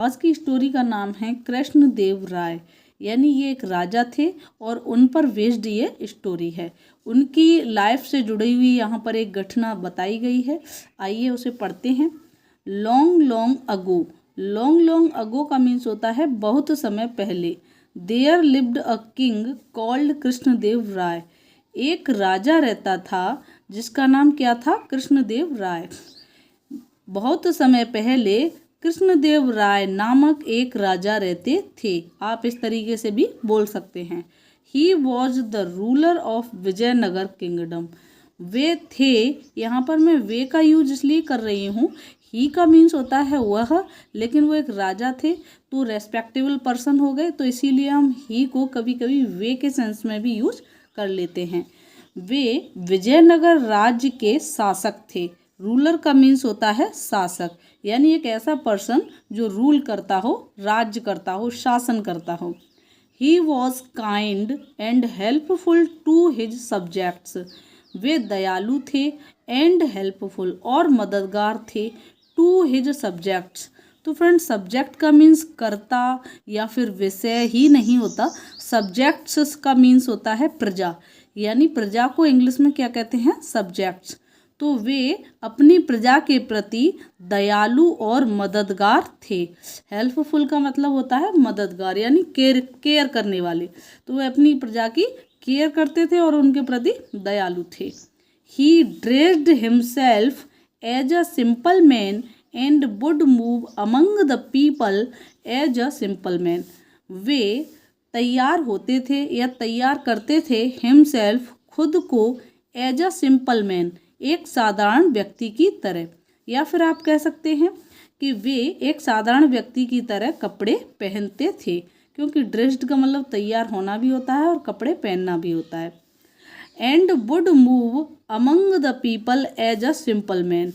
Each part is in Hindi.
आज की स्टोरी का नाम है कृष्णदेव राय। यानी ये एक राजा थे और उन पर बेस्ड ये स्टोरी है। उनकी लाइफ से जुड़ी हुई यहाँ पर एक घटना बताई गई है। आइए उसे पढ़ते हैं। Long long ago. Long long ago का मीन्स होता है बहुत समय पहले। There lived a king called Krishnadev Raya. एक राजा रहता था जिसका नाम क्या था? कृष्णदेव राय। बहुत समय पहले कृष्णदेव राय नामक एक राजा रहते थे। आप इस तरीके से भी बोल सकते हैं। He was the ruler of Vijayanagar kingdom. वे थे, यहाँ पर मैं वे का यूज इसलिए कर रही हूँ, ही का मीन्स होता है वह, लेकिन वो एक राजा थे तो रेस्पेक्टेबल पर्सन हो गए, तो इसीलिए हम ही को कभी कभी वे के सेंस में भी यूज कर लेते हैं। वे विजयनगर राज्य के शासक थे। रूलर का मीन्स होता है शासक, यानी एक ऐसा पर्सन जो रूल करता हो, राज्य करता हो, शासन करता हो। He was kind and helpful to his subjects. वे दयालु थे एंड हेल्पफुल और मददगार थे टू हिज सब्जेक्ट्स। तो फ्रेंड्स, सब्जेक्ट का मीन्स कर्ता या फिर विषय ही नहीं होता। सब्जेक्ट्स का मीन्स होता है प्रजा, यानी प्रजा को इंग्लिश में क्या कहते हैं? सब्जेक्ट्स। तो वे अपनी प्रजा के प्रति दयालु और मददगार थे। हेल्पफुल का मतलब होता है मददगार, यानी केयर करने वाले। तो वे अपनी प्रजा की केयर करते थे और उनके प्रति दयालु थे। He dressed himself as a simple man and would move among the people as a simple man. वे तैयार होते थे या तैयार करते थे हिमसेल्फ, खुद को, एज अ सिंपल मैन, एक साधारण व्यक्ति की तरह, या फिर आप कह सकते हैं कि वे एक साधारण व्यक्ति की तरह कपड़े पहनते थे, क्योंकि ड्रेस्ड का मतलब तैयार होना भी होता है और कपड़े पहनना भी होता है। And would move among the people as a simple man,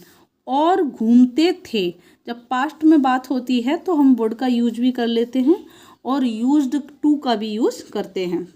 और घूमते थे। जब पास्ट में बात होती है तो हम वुड का यूज भी कर लेते हैं और यूज्ड टू का भी यूज करते हैं।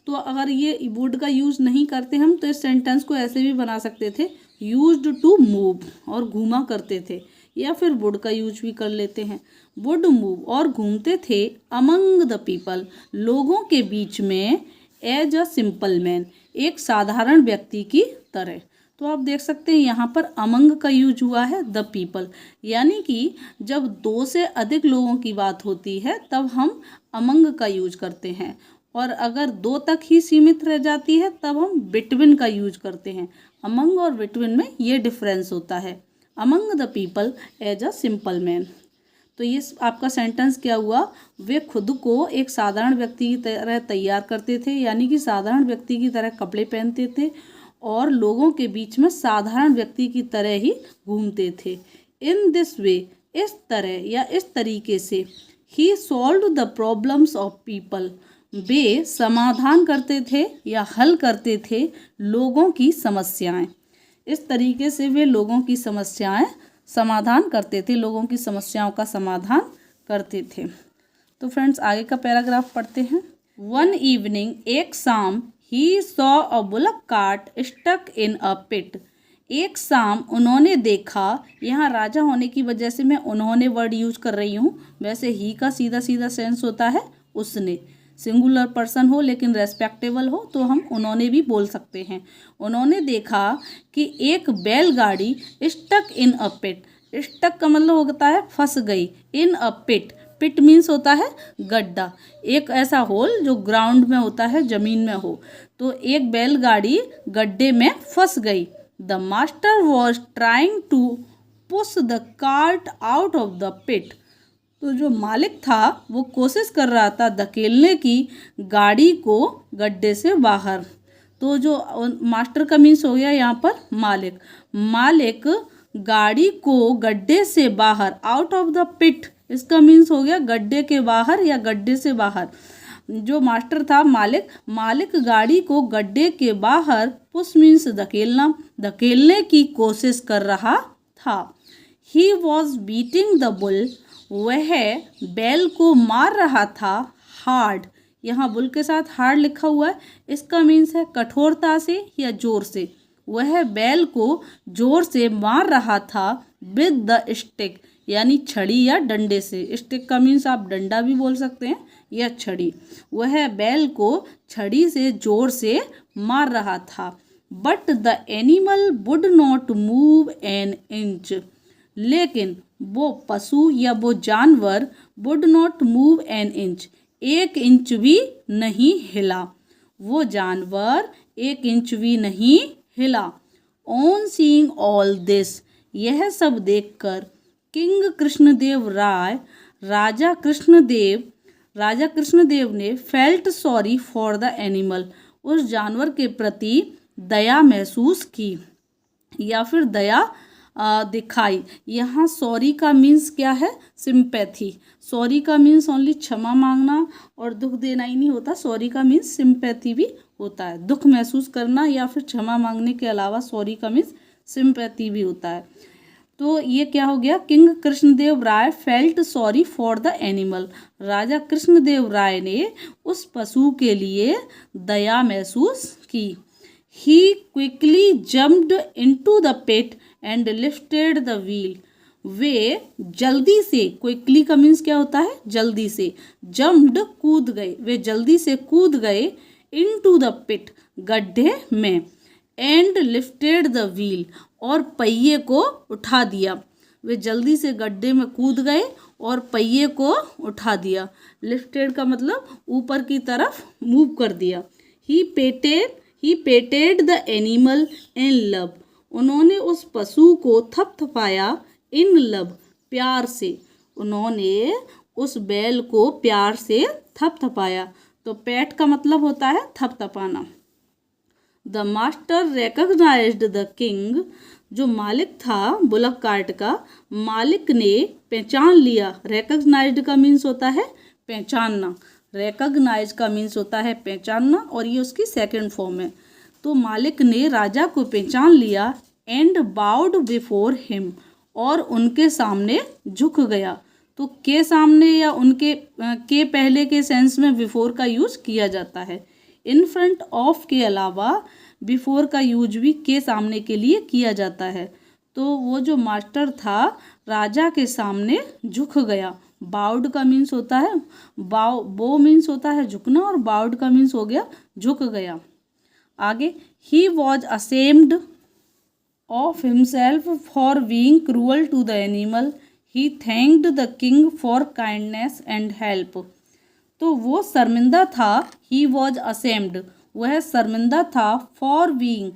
तो अगर ये वुड का यूज नहीं करते हम, तो इस सेंटेंस को ऐसे भी बना सकते थे, यूज्ड टू मूव, और घूमा करते थे, या फिर वुड का यूज भी कर लेते हैं। वुड मूव, और घूमते थे, अमंग द पीपल, लोगों के बीच में, एज अ सिंपल मैन, एक साधारण व्यक्ति की तरह। तो आप देख सकते हैं यहाँ पर अमंग का यूज हुआ है, द पीपल, यानी कि जब दो से अधिक लोगों की बात होती है तब हम अमंग का यूज करते हैं, और अगर दो तक ही सीमित रह जाती है तब हम बिटवीन का यूज करते हैं। अमंग और बिटवीन में ये डिफरेंस होता है। Among the people as a simple man. तो ये आपका सेंटेंस क्या हुआ? वे खुद को एक साधारण व्यक्ति की तरह तैयार करते थे, यानी कि साधारण व्यक्ति की तरह कपड़े पहनते थे और लोगों के बीच में साधारण व्यक्ति की तरह ही घूमते थे। इन दिस वे, इस तरह या इस तरीके से, he solve the problems of people, वे समाधान करते थे या हल करते थे लोगों की समस्याएं। इस तरीके से वे लोगों की समस्याएं समाधान करते थे, लोगों की समस्याओं का समाधान करते थे। तो फ्रेंड्स, आगे का पैराग्राफ पढ़ते हैं। वन इवनिंग, एक शाम, he saw a bullock cart stuck in a pit. एक शाम उन्होंने देखा, यहाँ राजा होने की वजह से मैं उन्होंने वर्ड यूज कर रही हूँ। वैसे ही का सीधा सीधा सेंस होता है उसने। सिंगुलर पर्सन हो लेकिन रेस्पेक्टेबल हो तो हम उन्होंने भी बोल सकते हैं। उन्होंने देखा कि एक बैलगाड़ी stuck in a pit. Stuck का मतलब होता है फंस गई। इन अ पिट, पिट मीन्स होता है गड्ढा, एक ऐसा होल जो ग्राउंड में होता है, जमीन में हो। तो एक बैलगाड़ी गड्ढे में फंस गई। The master was trying to push the cart out of the pit. तो जो मालिक था वो कोशिश कर रहा था धकेलने की गाड़ी को गड्ढे से बाहर। तो जो मास्टर का मीन्स हो गया यहाँ पर मालिक। मालिक गाड़ी को गड्ढे से बाहर, आउट ऑफ द पिट, इसका मीन्स हो गया गड्ढे के बाहर या गड्ढे से बाहर। जो मास्टर था मालिक, मालिक गाड़ी को गड्ढे के बाहर, पुश मीन्स धकेलना, धकेलने की कोशिश कर रहा था। He was beating the bull, वह बैल को मार रहा था, हार्ड, यहाँ बुल के साथ हार्ड लिखा हुआ है, इसका मीन्स है कठोरता से या जोर से। वह बैल को जोर से मार रहा था, विद द स्टिक, यानी छड़ी या डंडे से। स्टिक का मीन्स आप डंडा भी बोल सकते हैं या छड़ी। वह बैल को छड़ी से जोर से मार रहा था, but the animal would not move an inch. लेकिन वो पशु या वो जानवर would not move an inch, 1 inch भी नहीं हिला। वो जानवर 1 इंच भी नहीं हिला। ऑन सीइंग ऑल दिस, यह सब देखकर किंग कृष्णदेव राय, राजा कृष्णदेव ने felt sorry for the animal, उस जानवर के प्रति दया महसूस की या फिर दया दिखाई। यहाँ सॉरी का मीन्स क्या है? सिंपैथी। सॉरी का मीन्स ओनली क्षमा मांगना और दुख देना ही नहीं होता, सॉरी का मीन्स सिंपैथी भी होता है। दुख महसूस करना या फिर क्षमा मांगने के अलावा सॉरी का मीन्स सिंपैथी भी होता है। तो ये क्या हो गया? King Krishnadev Raya felt sorry for the animal, राजा कृष्णदेव राय ने उस पशु के लिए दया महसूस की। He quickly jumped into the pit and lifted the wheel, वे जल्दी से, क्विकली का मीन्स क्या होता है? जल्दी से। जम्प्ड कूद गए, वे जल्दी से कूद गए इनटू द पिट, गड्ढे में, एंड लिफ्टेड द व्हील, और पहिए को उठा दिया। वे जल्दी से गड्ढे में कूद गए और पहिए को उठा दिया। लिफ्टेड का मतलब ऊपर की तरफ मूव कर दिया। ही पेटेड द एनिमल इन लव, उन्होंने उस पशु को थपथपाया, इन लव, प्यार से। उन्होंने उस बैल को प्यार से थपथपाया। तो पैट का मतलब होता है थपथपाना। The master recognised the king, जो मालिक था बुलक कार्ट का, मालिक ने पहचान लिया। रिकग्नाइज्ड का मीन्स होता है पहचानना, रिकग्नाइज का मीन्स होता है पहचानना, और ये उसकी सेकंड फॉर्म है। तो मालिक ने राजा को पहचान लिया, एंड बाउड बिफोर हिम, और उनके सामने झुक गया। तो के सामने या उनके के पहले के सेंस में बिफोर का यूज किया जाता है। इन फ्रंट ऑफ के अलावा बिफोर का यूज भी के सामने के लिए किया जाता है। तो वो जो मास्टर था राजा के सामने झुक गया। बाउड का मीन्स होता है बो मीन्स होता है झुकना, और बाउड का मीन्स हो गया झुक गया। आगे, he was ashamed of himself for being cruel to the animal, he thanked the king for kindness and help. तो वो शर्मिंदा था, ही वॉज असेम्ड, वह शर्मिंदा था, for being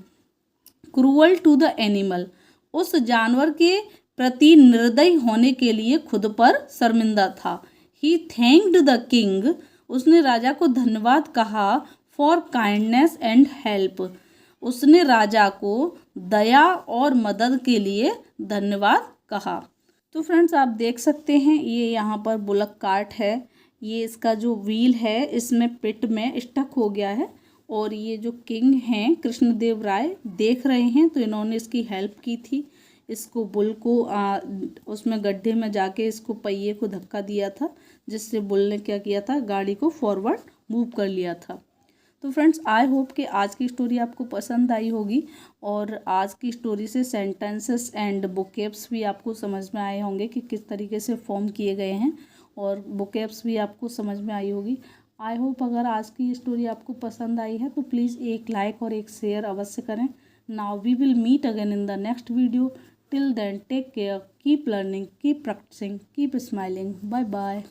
cruel to the animal, उस जानवर के प्रति निर्दयी होने के लिए खुद पर शर्मिंदा था। ही थैंक्ड द किंग, उसने राजा को धन्यवाद कहा, फॉर काइंडनेस एंड हेल्प, उसने राजा को दया और मदद के लिए धन्यवाद कहा। तो फ्रेंड्स, आप देख सकते हैं ये यहाँ पर बुलक कार्ट है, ये इसका जो व्हील है इसमें पिट में स्टक हो गया है, और ये जो किंग हैं कृष्णदेव राय देख रहे हैं, तो इन्होंने इसकी हेल्प की थी। इसको बुल को उसमें गड्ढे में जाके इसको पहिए को धक्का दिया था, जिससे बुल ने क्या किया था, गाड़ी को फॉरवर्ड मूव कर लिया था। तो फ्रेंड्स, आई होप कि आज की स्टोरी आपको पसंद आई होगी, और आज की स्टोरी से सेंटेंसेस एंड वोकैब्स भी आपको समझ में आए होंगे कि किस तरीके से फॉर्म किए गए हैं, और वोकैब्स भी आपको समझ में आई होगी। आई होप अगर आज की स्टोरी आपको पसंद आई है तो प्लीज़ एक लाइक और एक शेयर अवश्य करें। Now we will meet again in the next video. Till then take care, keep learning, keep practicing, keep smiling. Bye bye.